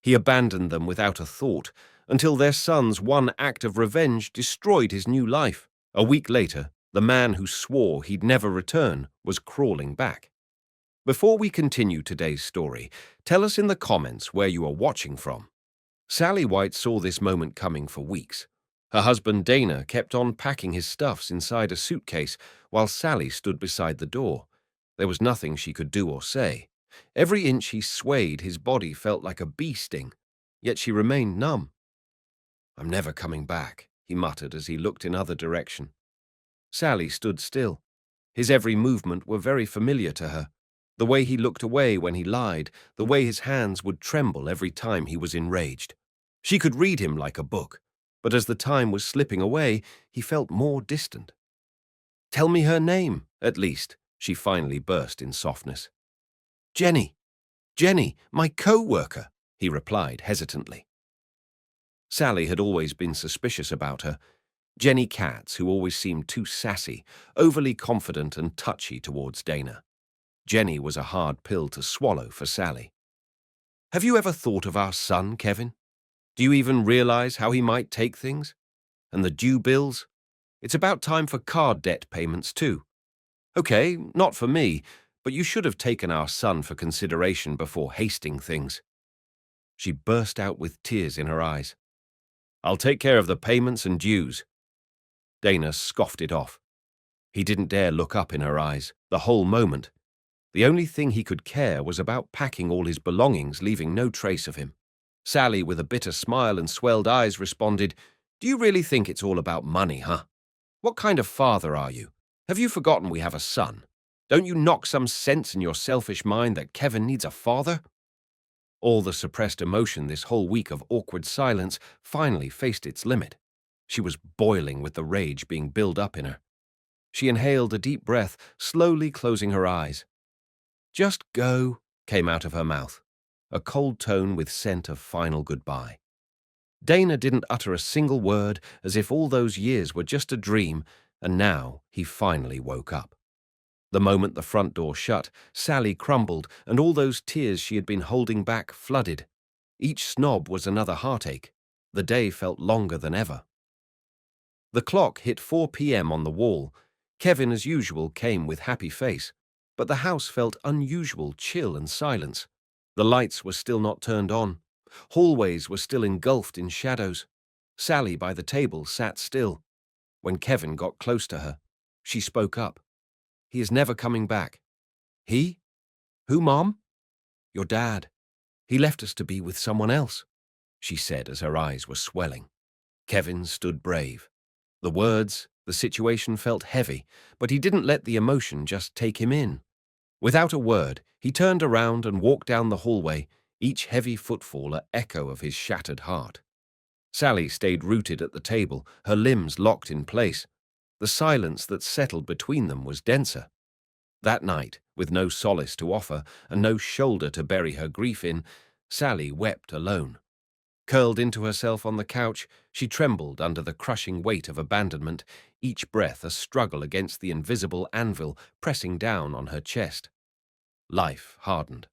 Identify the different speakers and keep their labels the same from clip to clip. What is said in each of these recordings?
Speaker 1: He abandoned them without a thought, until their son's one act of revenge destroyed his new life. A week later, the man who swore he'd never return was crawling back. Before we continue today's story, tell us in the comments where you are watching from. Sally White saw this moment coming for weeks. Her husband Dana kept on packing his stuffs inside a suitcase while Sally stood beside the door. There was nothing she could do or say. Every inch he swayed, his body felt like a bee sting, yet she remained numb. "I'm never coming back," he muttered as he looked in other direction. Sally stood still. His every movement were very familiar to her. The way he looked away when he lied, the way his hands would tremble every time he was enraged. She could read him like a book, but as the time was slipping away, he felt more distant. "Tell me her name, at least," she finally burst in softness. "Jenny. Jenny, my co-worker," he replied hesitantly. Sally had always been suspicious about her. Jenny Katz, who always seemed too sassy, overly confident and touchy towards Dana. Jenny was a hard pill to swallow for Sally. "Have you ever thought of our son, Kevin? Do you even realize how he might take things? And the due bills? It's about time for card debt payments too. Okay, not for me, but you should have taken our son for consideration before hasting things." She burst out with tears in her eyes. "I'll take care of the payments and dues." Dana scoffed it off. He didn't dare look up in her eyes, the whole moment. The only thing he could care was about packing all his belongings, leaving no trace of him. Sally, with a bitter smile and swelled eyes, responded, "Do you really think it's all about money, huh? What kind of father are you? Have you forgotten we have a son? Don't you knock some sense in your selfish mind that Kevin needs a father?" All the suppressed emotion this whole week of awkward silence finally faced its limit. She was boiling with the rage being built up in her. She inhaled a deep breath, slowly closing her eyes. "Just go," came out of her mouth, a cold tone with scent of final goodbye. Dana didn't utter a single word, as if all those years were just a dream, and now he finally woke up. The moment the front door shut, Sally crumbled, and all those tears she had been holding back flooded. Each snob was another heartache. The day felt longer than ever. The clock hit 4 p.m. on the wall. Kevin, as usual, came with happy face, but the house felt unusual chill and silence. The lights were still not turned on. Hallways were still engulfed in shadows. Sally, by the table, sat still. When Kevin got close to her, she spoke up. "He is never coming back." "He? Who, Mom?" "Your dad. He left us to be with someone else," she said as her eyes were swelling. Kevin stood brave. The words, the situation felt heavy, but he didn't let the emotion just take him in. Without a word, he turned around and walked down the hallway, each heavy footfall an echo of his shattered heart. Sally stayed rooted at the table, her limbs locked in place. The silence that settled between them was denser. That night, with no solace to offer and no shoulder to bury her grief in, Sally wept alone. Curled into herself on the couch, she trembled under the crushing weight of abandonment, each breath a struggle against the invisible anvil pressing down on her chest. Life hardened.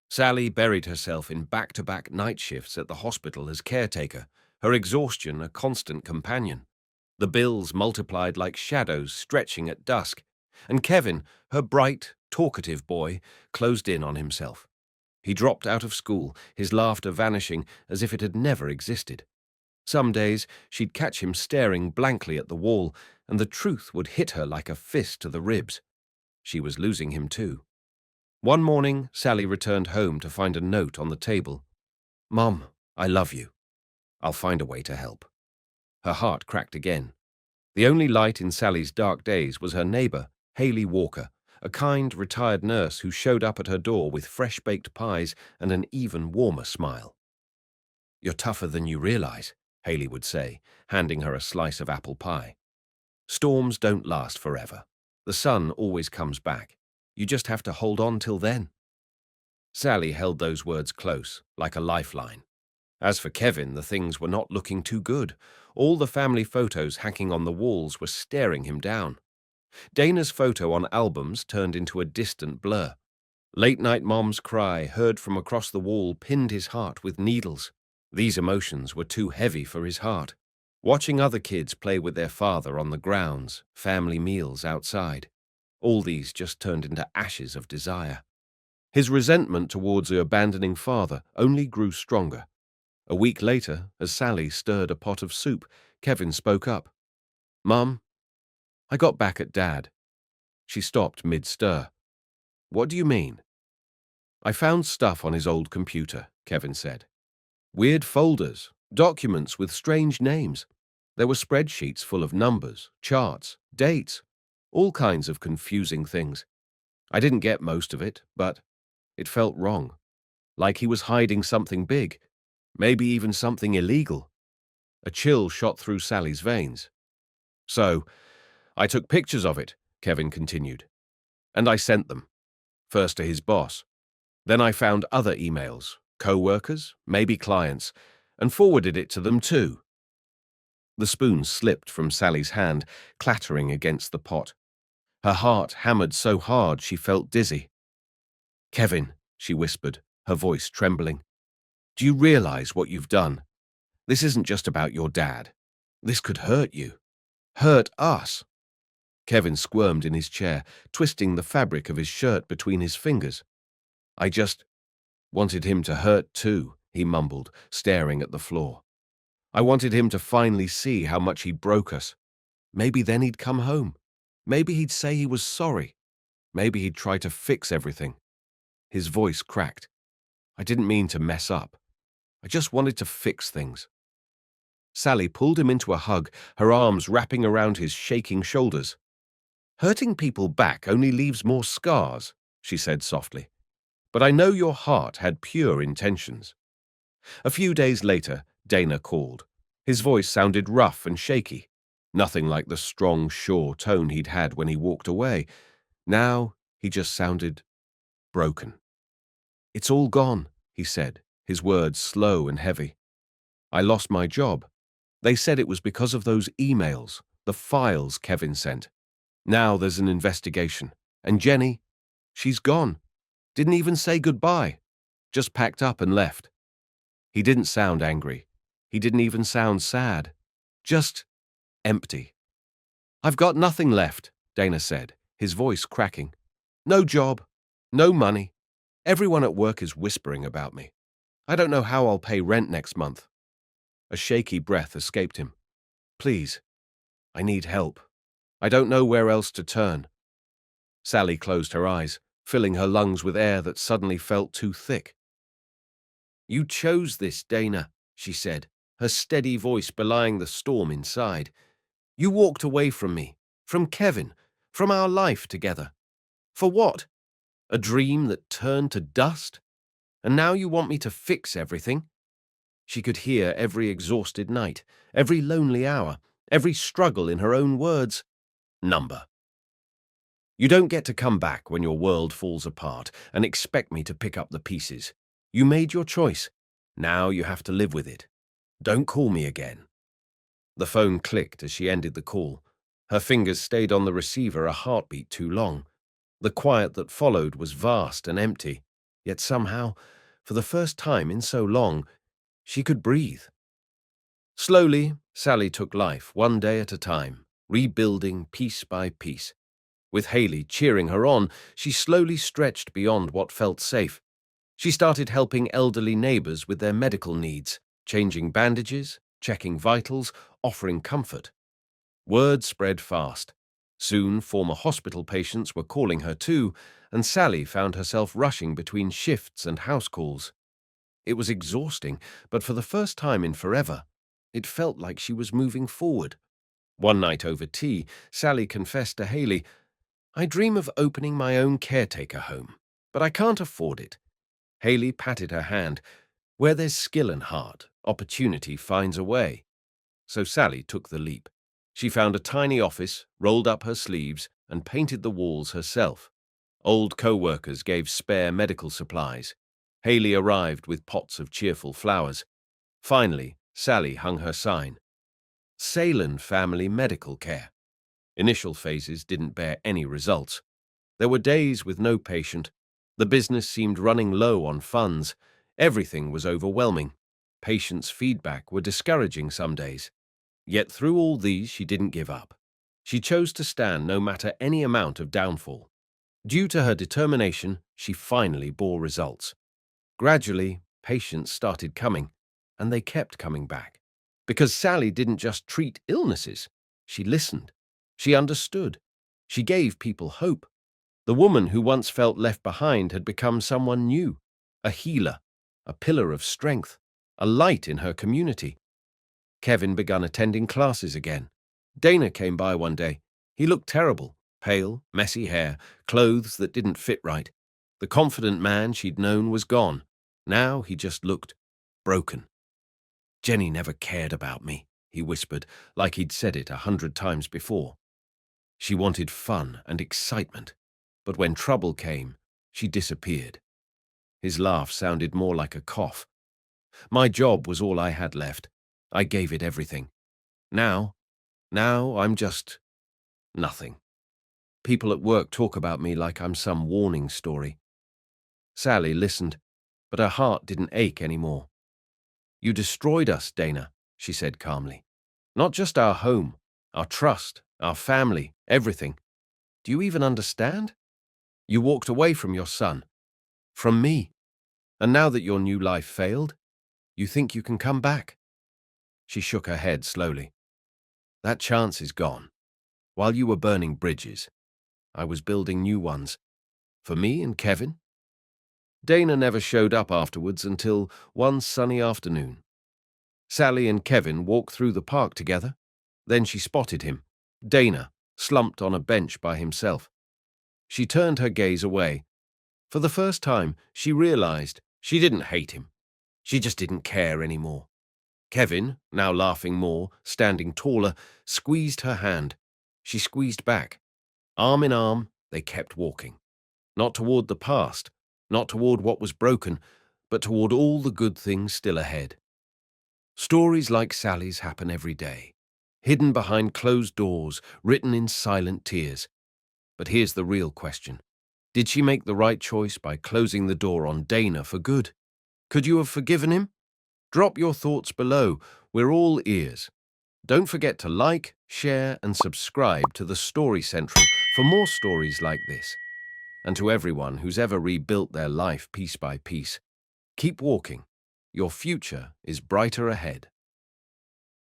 Speaker 1: Sally buried herself in back-to-back night shifts at the hospital as caretaker, her exhaustion a constant companion. The bills multiplied like shadows stretching at dusk, and Kevin, her bright, talkative boy, closed in on himself. He dropped out of school, his laughter vanishing as if it had never existed. Some days she'd catch him staring blankly at the wall, and the truth would hit her like a fist to the ribs. She was losing him too. One morning, Sally returned home to find a note on the table. "Mom, I love you. I'll find a way to help." Her heart cracked again. The only light in Sally's dark days was her neighbor, Haley Walker, a kind, retired nurse who showed up at her door with fresh-baked pies and an even warmer smile. "You're tougher than you realize," Haley would say, handing her a slice of apple pie. "Storms don't last forever. The sun always comes back. You just have to hold on till then." Sally held those words close, like a lifeline. As for Kevin, the things were not looking too good. All the family photos hanging on the walls were staring him down. Dana's photo on albums turned into a distant blur. Late-night Mom's cry, heard from across the wall, pinned his heart with needles. These emotions were too heavy for his heart. Watching other kids play with their father on the grounds, family meals outside, all these just turned into ashes of desire. His resentment towards the abandoning father only grew stronger. A week later, as Sally stirred a pot of soup, Kevin spoke up. "Mum, I got back at Dad." She stopped mid-stir. "What do you mean?" "I found stuff on his old computer," Kevin said. "Weird folders, documents with strange names. There were spreadsheets full of numbers, charts, dates, all kinds of confusing things. I didn't get most of it, but it felt wrong. Like he was hiding something big, maybe even something illegal." A chill shot through Sally's veins. "So, I took pictures of it," Kevin continued, "and I sent them. First to his boss. Then I found other emails, co-workers, maybe clients, and forwarded it to them too." The spoon slipped from Sally's hand, clattering against the pot. Her heart hammered so hard she felt dizzy. "Kevin," she whispered, her voice trembling, "do you realize what you've done? This isn't just about your dad. This could hurt you. Hurt us." Kevin squirmed in his chair, twisting the fabric of his shirt between his fingers. "I just wanted him to hurt too," he mumbled, staring at the floor. "I wanted him to finally see how much he broke us. Maybe then he'd come home. Maybe he'd say he was sorry. Maybe he'd try to fix everything." His voice cracked. "I didn't mean to mess up. I just wanted to fix things." Sally pulled him into a hug, her arms wrapping around his shaking shoulders. "Hurting people back only leaves more scars," she said softly. "But I know your heart had pure intentions." A few days later, Dana called. His voice sounded rough and shaky, nothing like the strong, sure tone he'd had when he walked away. Now he just sounded broken. "It's all gone," he said, his words slow and heavy. "I lost my job. They said it was because of those emails, the files Kevin sent. Now there's an investigation. And Jenny, she's gone. Didn't even say goodbye. Just packed up and left." He didn't sound angry. He didn't even sound sad. Just empty. "I've got nothing left," Dana said, his voice cracking. "No job. No money. Everyone at work is whispering about me. I don't know how I'll pay rent next month." A shaky breath escaped him. "Please, I need help. I don't know where else to turn." Sally closed her eyes, filling her lungs with air that suddenly felt too thick. "You chose this, Dana," she said, her steady voice belying the storm inside. "You walked away from me, from Kevin, from our life together. For what? A dream that turned to dust? And now you want me to fix everything?" She could hear every exhausted night, every lonely hour, every struggle in her own words. "Number. You don't get to come back when your world falls apart and expect me to pick up the pieces. You made your choice. Now you have to live with it. Don't call me again." The phone clicked as she ended the call. Her fingers stayed on the receiver a heartbeat too long. The quiet that followed was vast and empty, yet somehow, for the first time in so long, she could breathe. Slowly, Sally took life one day at a time, rebuilding piece by piece. With Haley cheering her on, she slowly stretched beyond what felt safe. She started helping elderly neighbors with their medical needs, changing bandages, checking vitals, offering comfort. Word spread fast. Soon, former hospital patients were calling her too, and Sally found herself rushing between shifts and house calls. It was exhausting, but for the first time in forever, it felt like she was moving forward. One night over tea, Sally confessed to Haley, "I dream of opening my own caretaker home, but I can't afford it." Haley patted her hand. "Where there's skill and heart, opportunity finds a way." So Sally took the leap. She found a tiny office, rolled up her sleeves, and painted the walls herself. Old co-workers gave spare medical supplies. Haley arrived with pots of cheerful flowers. Finally, Sally hung her sign. Salem Family Medical Care. Initial phases didn't bear any results. There were days with no patient, The business seemed running low on funds. Everything was overwhelming. Patients' feedback were discouraging some days. Yet through all these, she didn't give up. She chose to stand no matter any amount of downfall. Due to her determination, she finally bore results. Gradually, patients started coming, and they kept coming back. Because Sally didn't just treat illnesses. She listened. She understood. She gave people hope. The woman who once felt left behind had become someone new, a healer, a pillar of strength, a light in her community. Kevin began attending classes again. Dana came by one day. He looked terrible, pale, messy hair, clothes that didn't fit right. The confident man she'd known was gone. Now he just looked broken. "Jenny never cared about me," he whispered, like he'd said it 100 times before. She wanted fun and excitement, but when trouble came, she disappeared. His laugh sounded more like a cough. "My job was all I had left. I gave it everything. Now I'm just nothing. People at work talk about me like I'm some warning story." Sally listened, but her heart didn't ache anymore. "You destroyed us, Dana," she said calmly. "Not just our home, our trust, our family, everything. Do you even understand? You walked away from your son, from me, and now that your new life failed, you think you can come back?" She shook her head slowly. "That chance is gone. While you were burning bridges, I was building new ones. For me and Kevin." Dana never showed up afterwards until one sunny afternoon. Sally and Kevin walked through the park together. Then she spotted him, Dana, slumped on a bench by himself. She turned her gaze away. For the first time, she realized she didn't hate him. She just didn't care anymore. Kevin, now laughing more, standing taller, squeezed her hand. She squeezed back. Arm in arm, they kept walking. Not toward the past, not toward what was broken, but toward all the good things still ahead. Stories like Sally's happen every day, hidden behind closed doors, written in silent tears. But here's the real question. Did she make the right choice by closing the door on Dana for good? Could you have forgiven him? Drop your thoughts below. We're all ears. Don't forget to like, share, and subscribe to the Story Central for more stories like this. And to everyone who's ever rebuilt their life piece by piece, keep walking. Your future is brighter ahead.